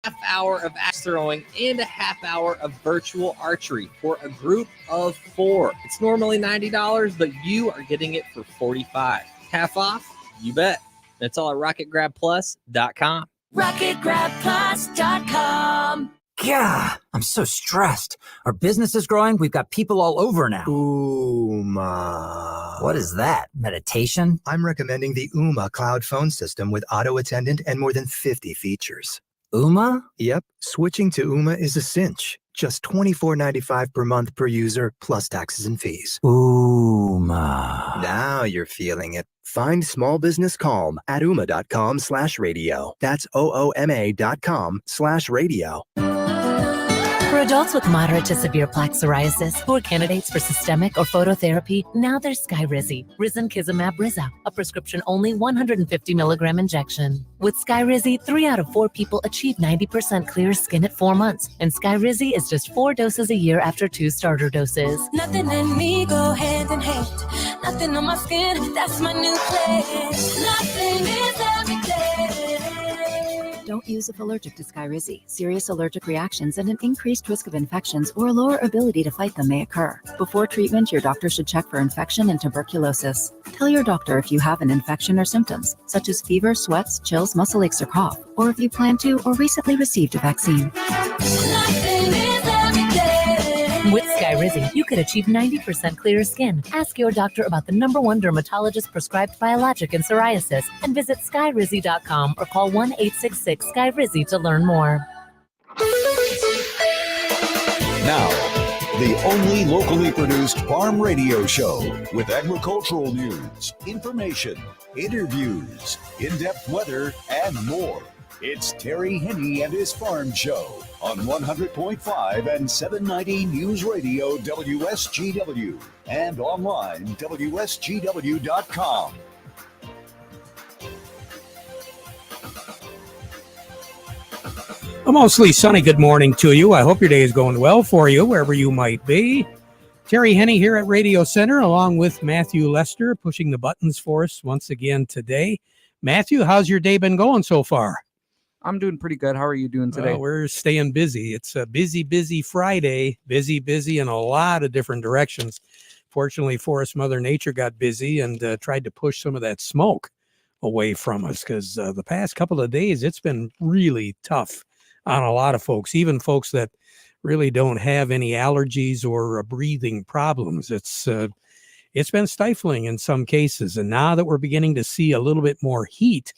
half hour of axe throwing and a half hour of virtual archery for a group of 4. It's normally $90, but you are getting it for $45. Half off? You bet. That's all at RocketGrabPlus.com. RocketGrabPlus.com. Yeah, I'm so stressed. Our business is growing. We've got people all over now. Uma. What is that? Meditation? I'm recommending the Uma cloud phone system with auto attendant and more than 50 features. Uma? Yep, switching to Uma is a cinch. Just $24.95 per month per user, plus taxes and fees. Uma. Now you're feeling it. Find small business calm at ooma.com/radio. That's OOMA.com/radio. For adults with moderate to severe plaque psoriasis who are candidates for systemic or phototherapy, now there's Skyrizi, Risankizumab Riza, a prescription-only 150 milligram injection. With Skyrizi, 3 out of 4 people achieve 90% clear skin at 4 months, and Skyrizi is just 4 doses a year after 2 starter doses. Nothing and me go hand in hand. Nothing on my skin, that's my new plan. Nothing is everything. Don't use if allergic to Skyrizi. Serious allergic reactions and an increased risk of infections or a lower ability to fight them may occur. Before treatment, your doctor should check for infection and tuberculosis. Tell your doctor if you have an infection or symptoms, such as fever, sweats, chills, muscle aches, or cough, or if you plan to or recently received a vaccine. Nothing is everything. With Skyrizi, you could achieve 90% clearer skin. Ask your doctor about the #1 dermatologist prescribed biologic in psoriasis and visit skyrizi.com or call 1-866-SKYRIZI to learn more. Now, the only locally produced farm radio show with agricultural news, information, interviews, in-depth weather, and more. It's Terry Henne and his Farm Show on 100.5 and 790 News Radio WSGW and online WSGW.com. A mostly sunny good morning to you. I hope your day is going well for you, wherever you might be. Terry Henne here at Radio Center, along with Matthew Lester, pushing the buttons for us once again today. Matthew, how's your day been going so far? I'm doing pretty good. How are you doing today? Well, we're staying busy. It's a busy Friday. Busy in a lot of different directions. Fortunately for us, Mother Nature got busy and tried to push some of that smoke away from us because the past couple of days, it's been really tough on a lot of folks, even folks that really don't have any allergies or breathing problems. It's been stifling in some cases. And now that we're beginning to see a little bit more heat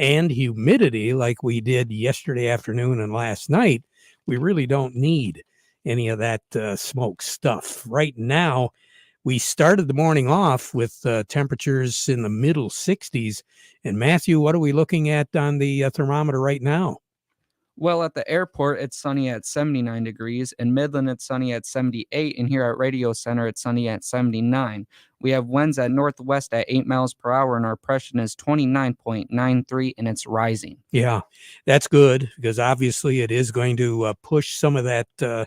and humidity like we did yesterday afternoon and last night, we really don't need any of that smoke stuff. Right now, we started the morning off with temperatures in the middle 60s. And Matthew, what are we looking at on the thermometer right now? Well, at the airport, it's sunny at 79 degrees. In Midland, it's sunny at 78. And here at Radio Center, it's sunny at 79. We have winds at northwest at 8 miles per hour, and our pressure is 29.93, and it's rising. Yeah, that's good because obviously it is going to push some of that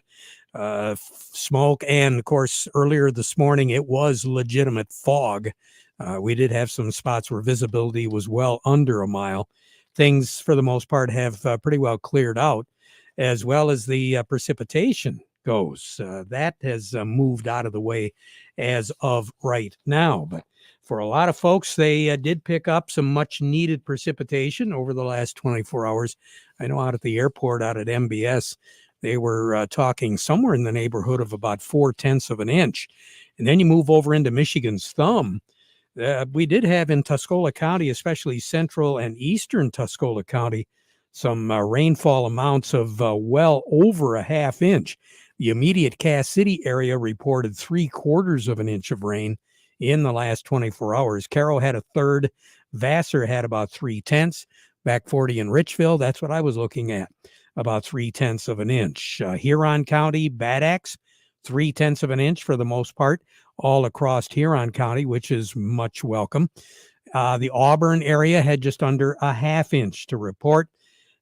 smoke. And, of course, earlier this morning, it was legitimate fog. We did have some spots where visibility was well under a mile. Things, for the most part, have pretty well cleared out, as well as the precipitation goes. That has moved out of the way as of right now. But for a lot of folks, they did pick up some much-needed precipitation over the last 24 hours. I know out at the airport, out at MBS, they were talking somewhere in the neighborhood of about 0.4 of an inch. And then you move over into Michigan's thumb. We did have in Tuscola County, especially central and eastern Tuscola County, some rainfall amounts of well over a half inch. The immediate Cass City area reported 3/4 of an inch of rain in the last 24 hours. Carroll had a third. Vassar had about 3/10. Back 40 in Richville, that's what I was looking at, about 3/10 of an inch. Huron County, Bad Axe, 3/10 of an inch for the most part, all across Huron County, which is much welcome. The Auburn area had just under a half inch to report.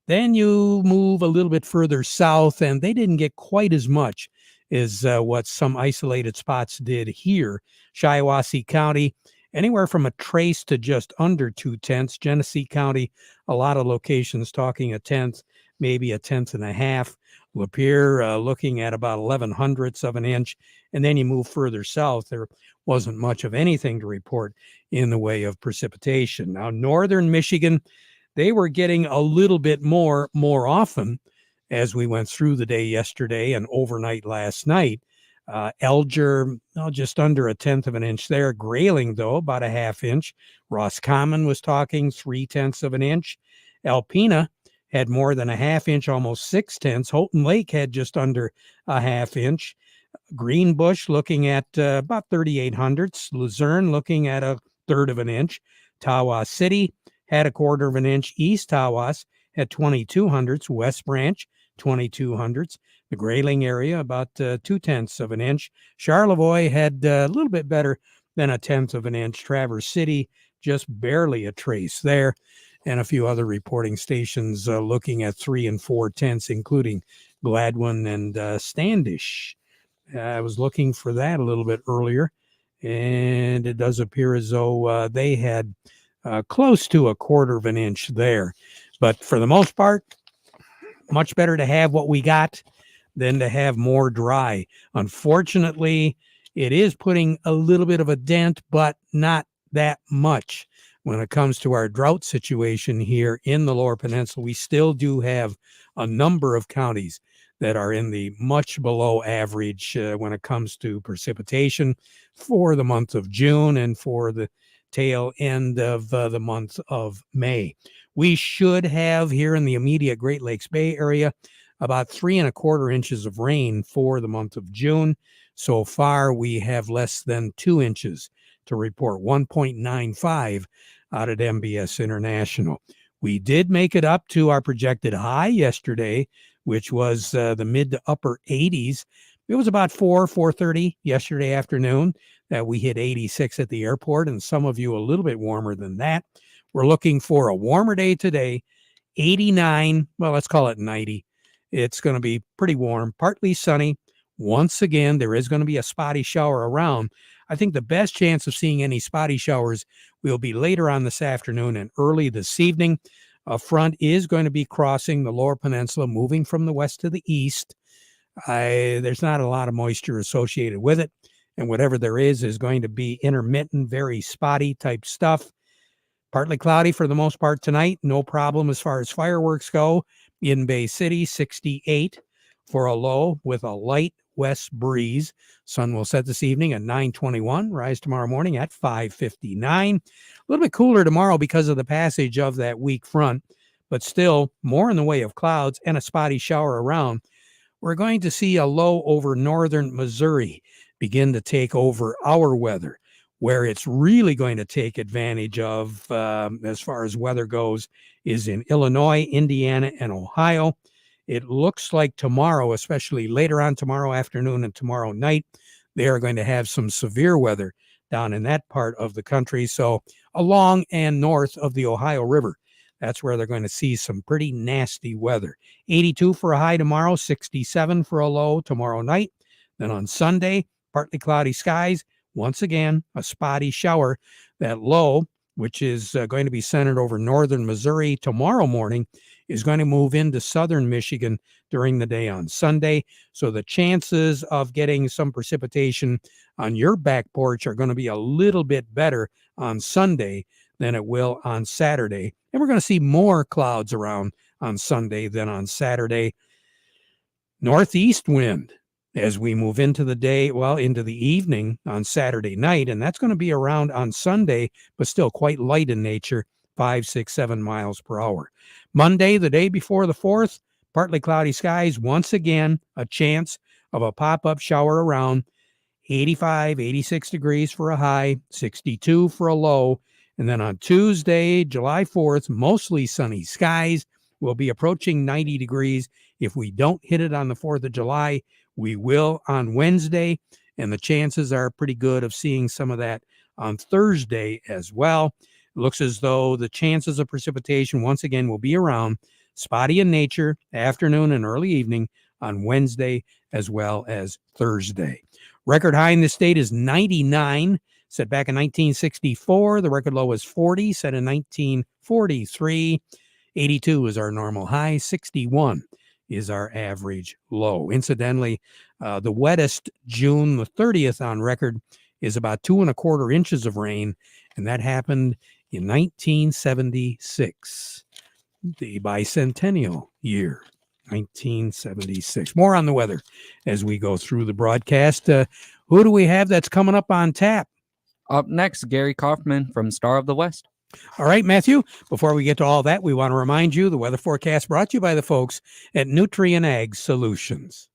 Then you move a little bit further south, and they didn't get quite as much as what some isolated spots did here. Shiawassee County, anywhere from a trace to just under 0.2. Genesee County, a lot of locations talking 0.1. maybe a tenth and a half. Lapeer looking at about 11/100ths of an inch. And then you move further south, there wasn't much of anything to report in the way of precipitation. Now, northern Michigan, they were getting a little bit more often as we went through the day yesterday and overnight last night. Elger, just under a tenth of an inch there. Grayling, though, about a half inch. Roscommon was talking 3/10ths of an inch. Alpena had more than a half inch, almost 6/10ths. Houghton Lake had just under a half inch. Greenbush looking at about 38/100ths. Luzerne looking at a third of an inch. Tawas City had a quarter of an inch. East Tawas had 22/100ths. West Branch 22/100ths. The Grayling area about 2/10ths of an inch. Charlevoix had a little bit better than a tenth of an inch. Traverse City just barely a trace there. And a few other reporting stations looking at 3 and 4/10ths, including Gladwin and Standish. I was looking for that a little bit earlier, and it does appear as though they had close to a quarter of an inch there. But for the most part, much better to have what we got than to have more dry. Unfortunately, it is putting a little bit of a dent, but not that much. When it comes to our drought situation here in the Lower Peninsula, we still do have a number of counties that are in the much below average when it comes to precipitation for the month of June and for the tail end of the month of May. We should have here in the immediate Great Lakes Bay area about 3¼ inches of rain for the month of June. So far, we have less than 2 inches to report, 1.95 out at MBS International. We did make it up to our projected high yesterday, which was the mid to upper 80s. It was about 4:30 yesterday afternoon that we hit 86 at the airport, and some of you a little bit warmer than that. We're looking for a warmer day today, 89, well, let's call it 90. It's going to be pretty warm, partly sunny. Once again, there is going to be a spotty shower around. I think the best chance of seeing any spotty showers will be later on this afternoon and early this evening. A front is going to be crossing the Lower Peninsula, moving from the west to the east. There's not a lot of moisture associated with it, and whatever there is going to be intermittent, very spotty type stuff. Partly cloudy for the most part tonight. No problem as far as fireworks go. In Bay City, 68 for a low with a light west breeze. Sun will set this evening at 9:21, rise tomorrow morning at 5:59. A little bit cooler tomorrow because of the passage of that weak front, but still more in the way of clouds and a spotty shower around. We're going to see a low over northern Missouri begin to take over our weather. Where it's really going to take advantage of, as far as weather goes, is in Illinois, Indiana, and Ohio. It looks like tomorrow, especially later on tomorrow afternoon and tomorrow night, they are going to have some severe weather down in that part of the country. So along and north of the Ohio River, that's where they're going to see some pretty nasty weather. 82 for a high tomorrow, 67 for a low tomorrow night. Then on Sunday, partly cloudy skies. Once again, a spotty shower. That low, which is going to be centered over northern Missouri tomorrow morning, is going to move into southern Michigan during the day on Sunday. So the chances of getting some precipitation on your back porch are going to be a little bit better on Sunday than it will on Saturday. And we're going to see more clouds around on Sunday than on Saturday. Northeast wind as we move into the day, well, into the evening on Saturday night, and that's going to be around on Sunday, but still quite light in nature, 5, 6, 7 miles per hour. Monday, the day before the 4th, partly cloudy skies. Once again, a chance of a pop-up shower around. 85, 86 degrees for a high, 62 for a low. And then on Tuesday, July 4th, mostly sunny skies. We'll be approaching 90 degrees. If we don't hit it on the 4th of July, we will on Wednesday, and the chances are pretty good of seeing some of that on Thursday as well. It looks as though the chances of precipitation once again will be around, spotty in nature, afternoon and early evening on Wednesday as well as Thursday. Record high in the state is 99, set back in 1964. The record low is 40, set in 1943. 82 is our normal high. 61 is our average low. Incidentally, the wettest June the 30th on record is about 2¼ inches of rain, and that happened in 1976, the bicentennial year, 1976. More on the weather as we go through the broadcast. Who do we have that's coming up on tap? Up next, Gary Kaufman from Star of the West. All right, Matthew, before we get to all that, we want to remind you the weather forecast brought to you by the folks at Nutrient Ag Solutions.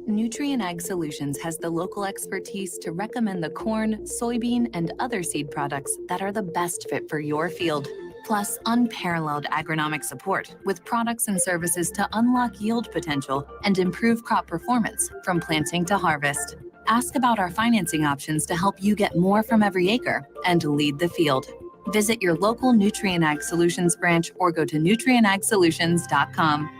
Nutrient Ag Solutions has the local expertise to recommend the corn, soybean, and other seed products that are the best fit for your field. Plus, unparalleled agronomic support with products and services to unlock yield potential and improve crop performance from planting to harvest. Ask about our financing options to help you get more from every acre and lead the field. Visit your local Nutrient Ag Solutions branch or go to nutrientagsolutions.com.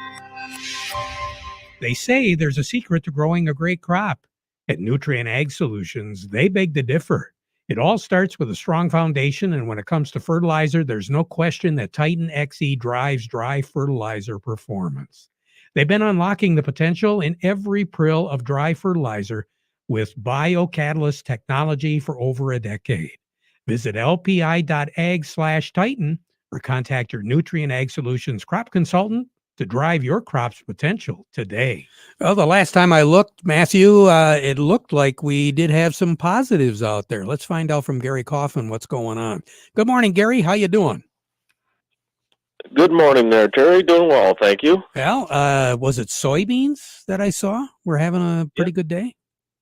They say there's a secret to growing a great crop. At Nutrient Ag Solutions, they beg to differ. It all starts with a strong foundation, and when it comes to fertilizer, there's no question that Titan XE drives dry fertilizer performance. They've been unlocking the potential in every prill of dry fertilizer with biocatalyst technology for over a decade. Visit lpi.ag/Titan or contact your Nutrient Ag Solutions crop consultant to drive your crop's potential today. Well, the last time I looked, Matthew, it looked like we did have some positives out there. Let's find out from Gary Kaufman what's going on. Good morning, Gary. How you doing? Good morning there, Terry. Doing well, thank you. Well, was it soybeans that I saw? We're having a pretty good day.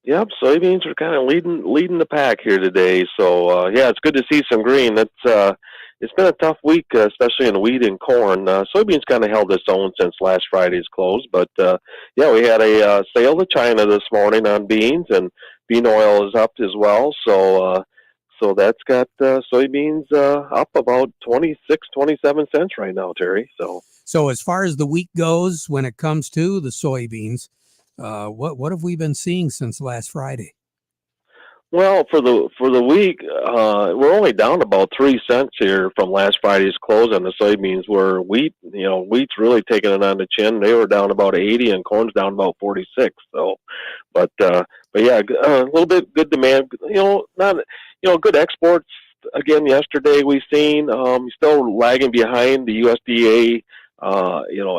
Yep, soybeans are kind of leading the pack here today. So yeah, it's good to see some green. It's been a tough week, especially in wheat and corn. Soybeans kind of held its own since last Friday's close, but yeah, we had a sale to China this morning on beans, and bean oil is up as well. So that's got soybeans up about 26, 27 cents right now, Terry. So as far as the week goes, when it comes to the soybeans, what have we been seeing since last Friday? Well, for the week, we're only down about 3 cents here from last Friday's close on the soybeans. Where wheat's really taking it on the chin. They were down about 80, and corn's down about 46. So, but yeah, a little bit good demand. Good exports again yesterday. We've seen still lagging behind the USDA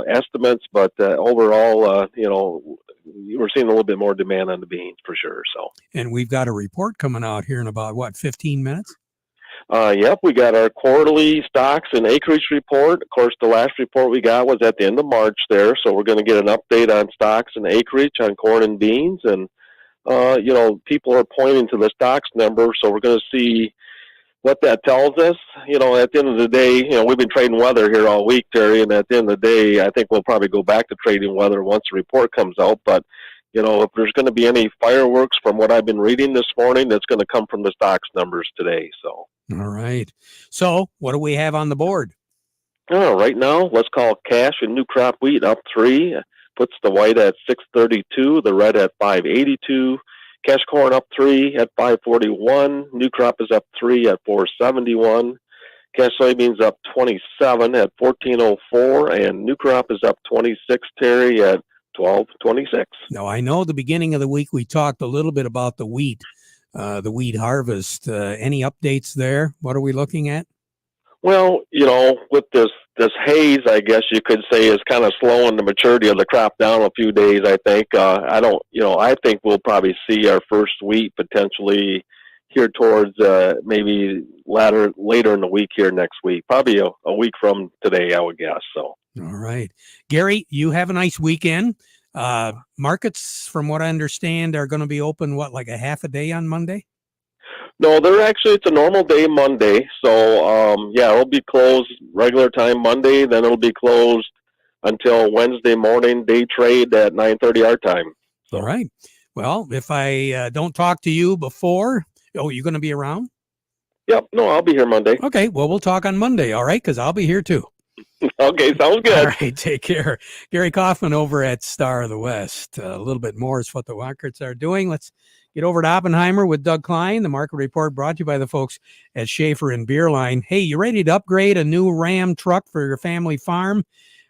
estimates, but overall, we're seeing a little bit more demand on the beans for sure. So, and we've got a report coming out here in about 15 minutes. Yep, we got our quarterly stocks and acreage report. Of course, the last report we got was at the end of March there, so we're going to get an update on stocks and acreage on corn and beans, and people are pointing to the stocks number, so we're going to see what that tells us. At the end of the day, we've been trading weather here all week, Terry, and at the end of the day, I think we'll probably go back to trading weather once the report comes out. But, if there's going to be any fireworks from what I've been reading this morning, that's going to come from the stocks numbers today. So, all right. So what do we have on the board? Right now, let's call cash and new crop wheat up 3, puts the white at 632, the red at 582. Cash corn up 3 at 541. New crop is up 3 at 471. Cash soybeans up 27 at 1404, and new crop is up 26, Terry, at 1226. Now, I know the beginning of the week we talked a little bit about the wheat harvest. Any updates there? What are we looking at? Well, with this haze, I guess you could say, is kind of slowing the maturity of the crop down a few days, I think. I think we'll probably see our first wheat potentially here towards maybe later in the week here next week, probably a week from today, I would guess. So. All right. Gary, you have a nice weekend. Markets, from what I understand, are going to be open, like a half a day on Monday? No, it's a normal day Monday. So, it'll be closed regular time Monday. Then it'll be closed until Wednesday morning, day trade at 9:30 our time. So. All right. Well, if I don't talk to you before, you're going to be around? Yep. No, I'll be here Monday. Okay. Well, we'll talk on Monday. All right. Because I'll be here too. Okay. Sounds good. All right. Take care. Gary Kaufman over at Star of the West. A little bit more is what the markets are doing. Let's Get over to Oppenheimer with Doug Klein. The market report brought to you by the folks at Schaefer and Beerline. Hey, you ready to upgrade a new Ram truck for your family farm?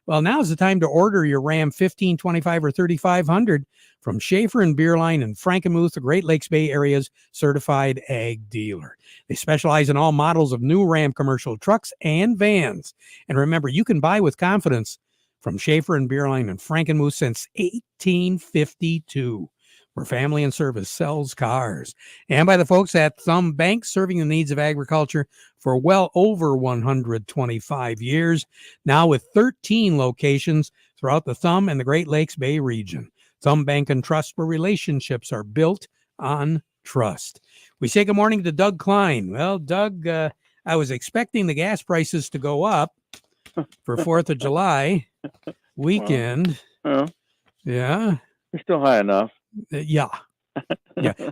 Well, now's the time to order your Ram 1525 or 3500 from Schaefer and Beerline in Frankenmuth, the Great Lakes Bay Area's certified ag dealer. They specialize in all models of new Ram commercial trucks and vans. And remember, you can buy with confidence from Schaefer and Beerline in Frankenmuth since 1852. Where family and service sells cars. And by the folks at Thumb Bank, serving the needs of agriculture for well over 125 years, now with 13 locations throughout the Thumb and the Great Lakes Bay region. Thumb Bank and Trust, where relationships are built on trust. We say good morning to Doug Klein. Well, Doug, I was expecting the gas prices to go up for 4th of July weekend. Well, yeah. They're still high enough. Yeah.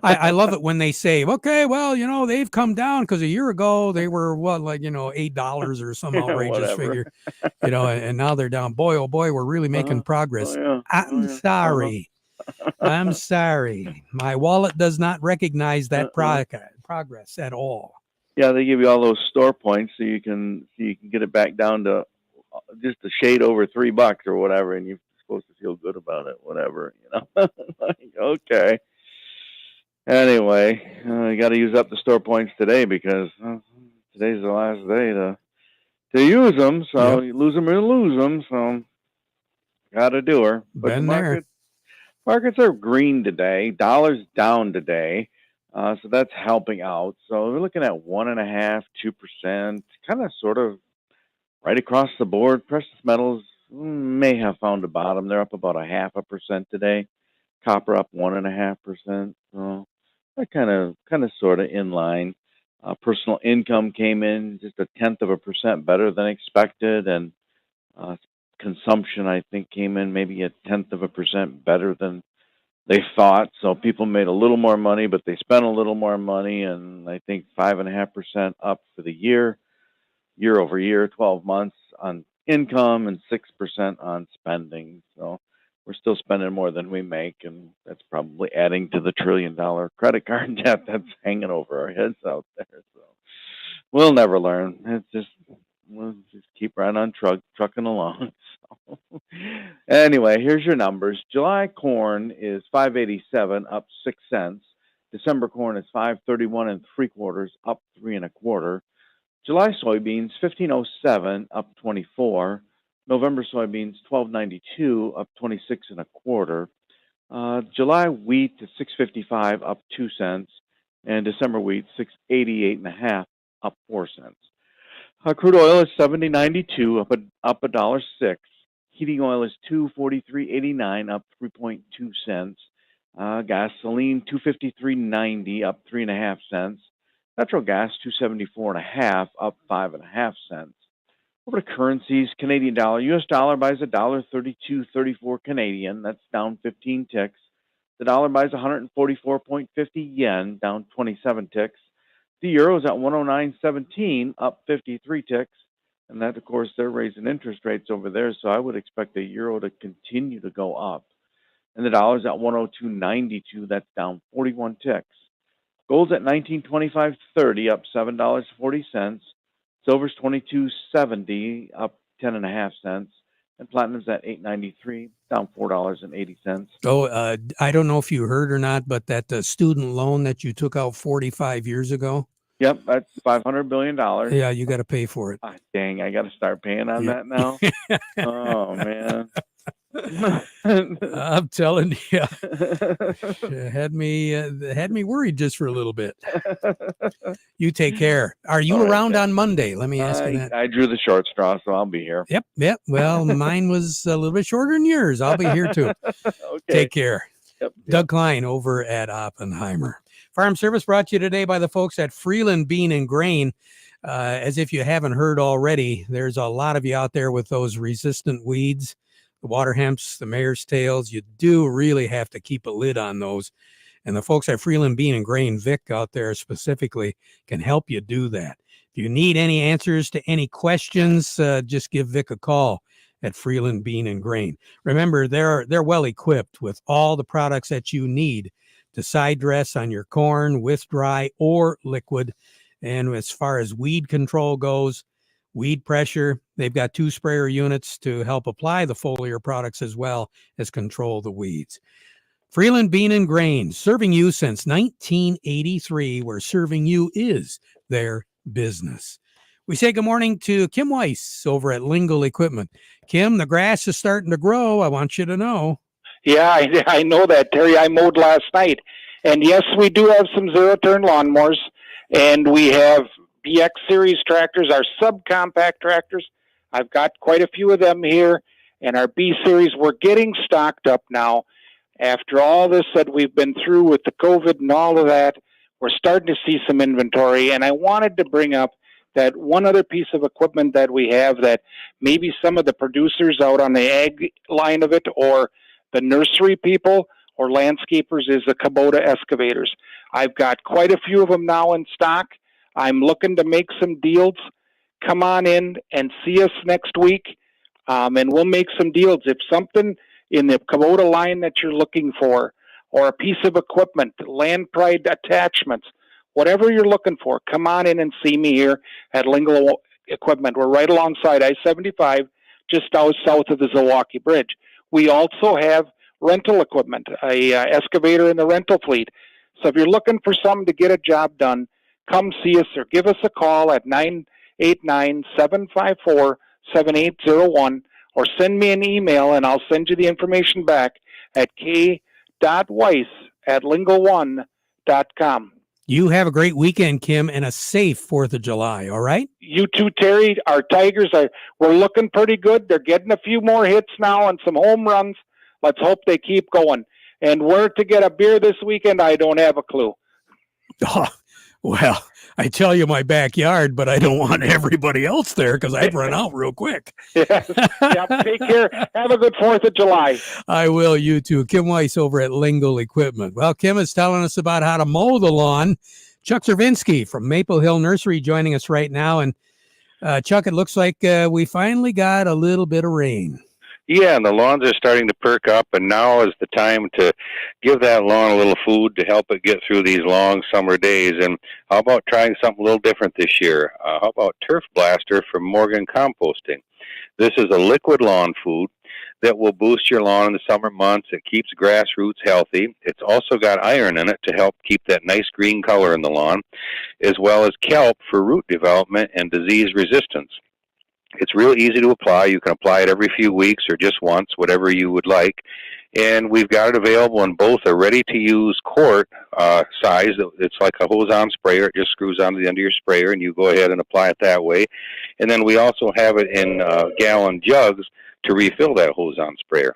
I love it when they say, okay, well, they've come down because a year ago they were $8 or some outrageous figure, and now they're down. Boy, oh boy, we're really making progress. I'm sorry. I'm sorry. My wallet does not recognize that progress at all. Yeah, they give you all those store points so you can get it back down to just a shade over $3 or whatever, and you're supposed to feel good about it, whatever, like, okay. Anyway, you got to use up the store points today because today's the last day to use them. So you lose them or lose them. So got to do her. But the markets are green today. Dollar's down today. So that's helping out. So we're looking at 1.5%, 2%, kind of sort of right across the board. Precious metals may have found a bottom. They're up about 0.5% today. Copper up 1.5%. So they're kind of sort of in line. Personal income came in just 0.1% better than expected, and consumption, I think, came in maybe 0.1% better than they thought. So people made a little more money, but they spent a little more money, and I think 5.5% up for the year over year, 12 months on income, and 6% on spending. So we're still spending more than we make, and that's probably adding to the $1 trillion credit card debt that's hanging over our heads out there. So we'll never learn. We'll just keep right on trucking along. So anyway, here's your numbers. July corn is $5.87, up 6 cents. December corn is $5.31 3/4, up 3 1/4. July soybeans $15.07, up 24. November soybeans $12.92, up 26 1/4. July wheat is $6.55, up 2 cents, and December wheat $6.88.5, up 4 cents. Crude oil is $70.92, up $1.06. Heating oil is $2.43.89, up 3.2 cents. Gasoline $2.53.90, up 3.5 cents. Natural gas $2.74.5, up 5.5 cents. Over to currencies, Canadian dollar. U.S. dollar buys $1.3234 Canadian. That's down 15 ticks. The dollar buys 144.50 yen, down 27 ticks. The euro is at 109.17, up 53 ticks. And that, of course, they're raising interest rates over there, so I would expect the euro to continue to go up. And the dollar is at 102.92. That's down 41 ticks. Gold's at $19.25.30, up $7.40. Silver's $22.70, up 10.5 cents. And platinum's at $8.93, down $4.80. Oh, I don't know if you heard or not, but that student loan that you took out 45 years ago. Yep, that's $500 billion. Yeah, you got to pay for it. Ah, dang, I got to start paying on that now. Oh man. I'm telling you, had me worried just for a little bit. You take care. Are you around on Monday? Let me ask you that. I drew the short straw, so I'll be here. Yep. Well, mine was a little bit shorter than yours. I'll be here too. Okay. Take care. Yep. Doug Klein over at Oppenheimer. Farm Service brought to you today by the folks at Freeland Bean and Grain. As if you haven't heard already, there's a lot of you out there with those resistant weeds. The water hemps, the mare's tails, you do really have to keep a lid on those. And the folks at Freeland Bean and Grain, Vic out there specifically, can help you do that. If you need any answers to any questions, just give Vic a call at Freeland Bean and Grain. Remember, they're well equipped with all the products that you need to side dress on your corn with dry or liquid. And as far as weed control goes, weed pressure, they've got 2 sprayer units to help apply the foliar products as well as control the weeds. Freeland Bean and Grain, serving you since 1983, where serving you is their business. We say good morning to Kim Weiss over at Lingle Equipment. Kim, the grass is starting to grow. I want you to know. Yeah, I know that, Terry. I mowed last night. And yes, we do have some zero-turn lawnmowers, and we have BX Series tractors, our subcompact tractors. I've got quite a few of them here, and our B Series, we're getting stocked up now. After all this that we've been through with the COVID and all of that, we're starting to see some inventory, and I wanted to bring up that one other piece of equipment that we have that maybe some of the producers out on the ag line of it or the nursery people or landscapers is the Kubota excavators. I've got quite a few of them now in stock. I'm looking to make some deals. Come on in and see us next week, and we'll make some deals. If something in the Kubota line that you're looking for, or a piece of equipment, Land Pride attachments, whatever you're looking for, come on in and see me here at Lingle Equipment. We're right alongside I-75, just south of the Zilwaukee Bridge. We also have rental equipment, a excavator in the rental fleet. So if you're looking for something to get a job done, come see us or give us a call at 989-754-7801 or send me an email and I'll send you the information back at k.weiss@lingle1.com. You have a great weekend, Kim, and a safe 4th of July, all right? You too, Terry. Our Tigers, we're looking pretty good. They're getting a few more hits now and some home runs. Let's hope they keep going. And where to get a beer this weekend, I don't have a clue. Oh, well, I tell you my backyard, but I don't want everybody else there because I'd run out real quick. Yes. Yeah, take care. Have a good 4th of July. I will, you too. Kim Weiss over at Lingle Equipment. Well, Kim is telling us about how to mow the lawn. Chuck Zervinsky from Maple Hill Nursery joining us right now. And Chuck, it looks like we finally got a little bit of rain. Yeah, and the lawns are starting to perk up, and now is the time to give that lawn a little food to help it get through these long summer days. And how about trying something a little different this year? How about Turf Blaster from Morgan Composting? This is a liquid lawn food that will boost your lawn in the summer months. It keeps grass roots healthy. It's also got iron in it to help keep that nice green color in the lawn, as well as kelp for root development and disease resistance. It's real easy to apply. You can apply it every few weeks or just once, whatever you would like. And we've got it available in both a ready-to-use quart size. It's like a hose-on sprayer. It just screws onto the end of your sprayer, and you go ahead and apply it that way. And then we also have it in gallon jugs to refill that hose-on sprayer.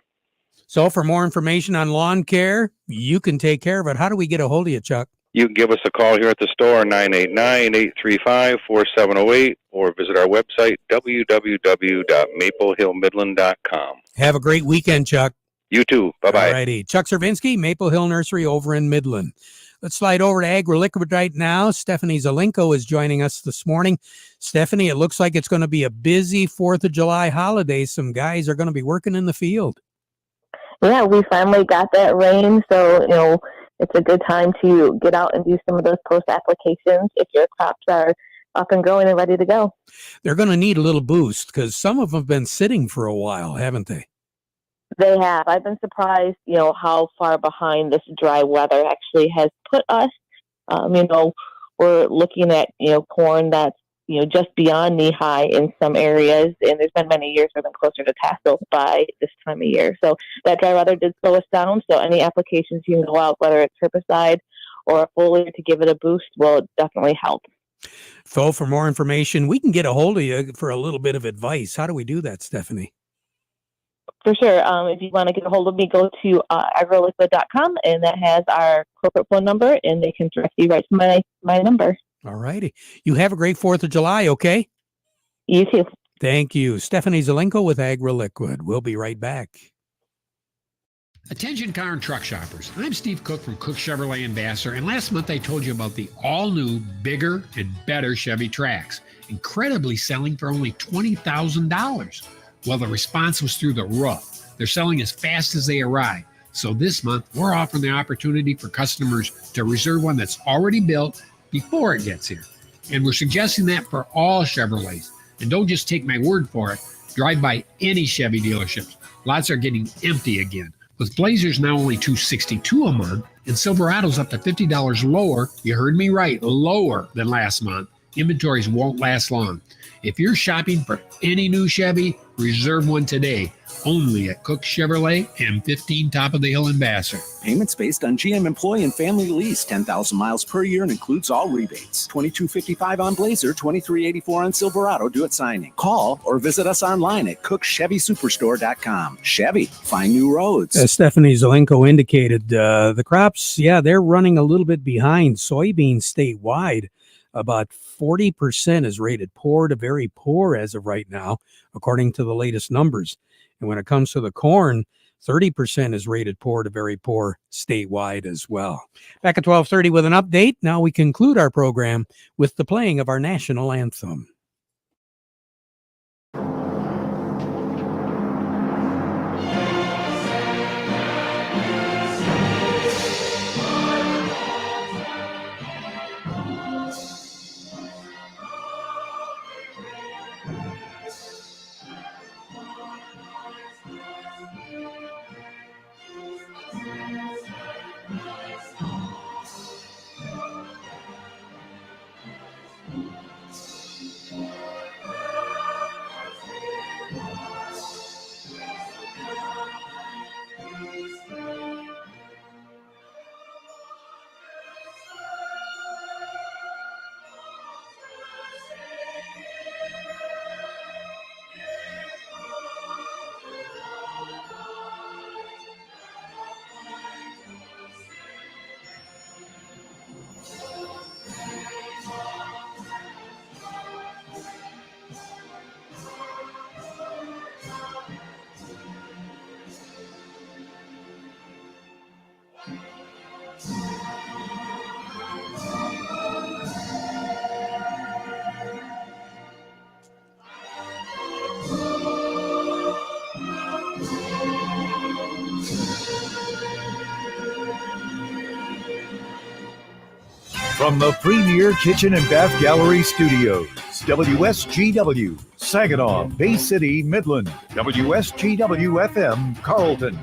So for more information on lawn care, you can take care of it. How do we get a hold of you, Chuck? You can give us a call here at the store, 989-835-4708, or visit our website, www.maplehillmidland.com. Have a great weekend, Chuck. You too. Bye-bye. All righty. Chuck Zervinsky, Maple Hill Nursery over in Midland. Let's slide over to AgriLiquid right now. Stephanie Zelenko is joining us this morning. Stephanie, it looks like it's going to be a busy 4th of July holiday. Some guys are going to be working in the field. Yeah, we finally got that rain, so, it's a good time to get out and do some of those post applications if your crops are up and growing and ready to go. They're going to need a little boost because some of them have been sitting for a while, haven't they? They have. I've been surprised, how far behind this dry weather actually has put us. We're looking at, corn that's, just beyond knee high in some areas. And there's been many years where they've been closer to tassel by this time of year. So that dry weather did slow us down. So any applications you can go out, whether it's herbicide or a foliar to give it a boost, will definitely help. So for more information, we can get a hold of you for a little bit of advice. How do we do that, Stephanie? For sure. If you want to get a hold of me, go to agroliquid.com, and that has our corporate phone number, and they can direct you right to my number. All righty. You have a great 4th of July, okay? You too. Thank you. Stephanie Zelenko with AgriLiquid. We'll be right back. Attention car and truck shoppers. I'm Steve Cook from Cook Chevrolet Ambassador, and last month I told you about the all-new, bigger, and better Chevy Trax, incredibly selling for only $20,000. Well, the response was through the roof. They're selling as fast as they arrive. So this month, we're offering the opportunity for customers to reserve one that's already built before it gets here. And we're suggesting that for all Chevrolets. And don't just take my word for it. Drive by any Chevy dealerships. Lots are getting empty again. With Blazers now only $262 a month and Silverados up to $50 lower, you heard me right, lower than last month, inventories won't last long. If you're shopping for any new Chevy, reserve one today. Only at Cook Chevrolet, M15 Top of the Hill in Vassar. Payments based on GM employee and family lease, 10,000 miles per year and includes all rebates. $22.55 on Blazer, $23.84 on Silverado due at signing. Call or visit us online at cookchevysuperstore.com. Chevy, find new roads. As Stephanie Zelenko indicated, the crops, they're running a little bit behind. Soybeans statewide, about 40% is rated poor to very poor as of right now, according to the latest numbers. And when it comes to the corn, 30% is rated poor to very poor statewide as well. Back at 12:30 with an update. Now we conclude our program with the playing of our national anthem. From the Premier Kitchen and Bath Gallery Studios, WSGW, Saginaw, Bay City, Midland, WSGW FM, Carlton.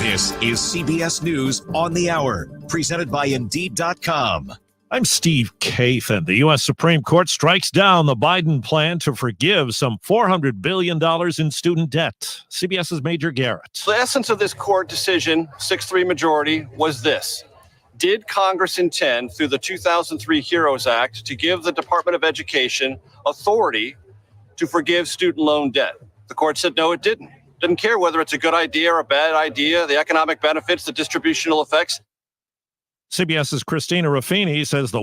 This is CBS News on the Hour, presented by Indeed.com. I'm Steve Kathan. The U.S. Supreme Court strikes down the Biden plan to forgive some $400 billion in student debt. CBS's Major Garrett. The essence of this court decision, 6-3 majority, was this. Did Congress intend, through the 2003 HEROES Act, to give the Department of Education authority to forgive student loan debt? The court said no, it didn't. Didn't care whether it's a good idea or a bad idea, the economic benefits, the distributional effects. CBS's Christina Ruffini says the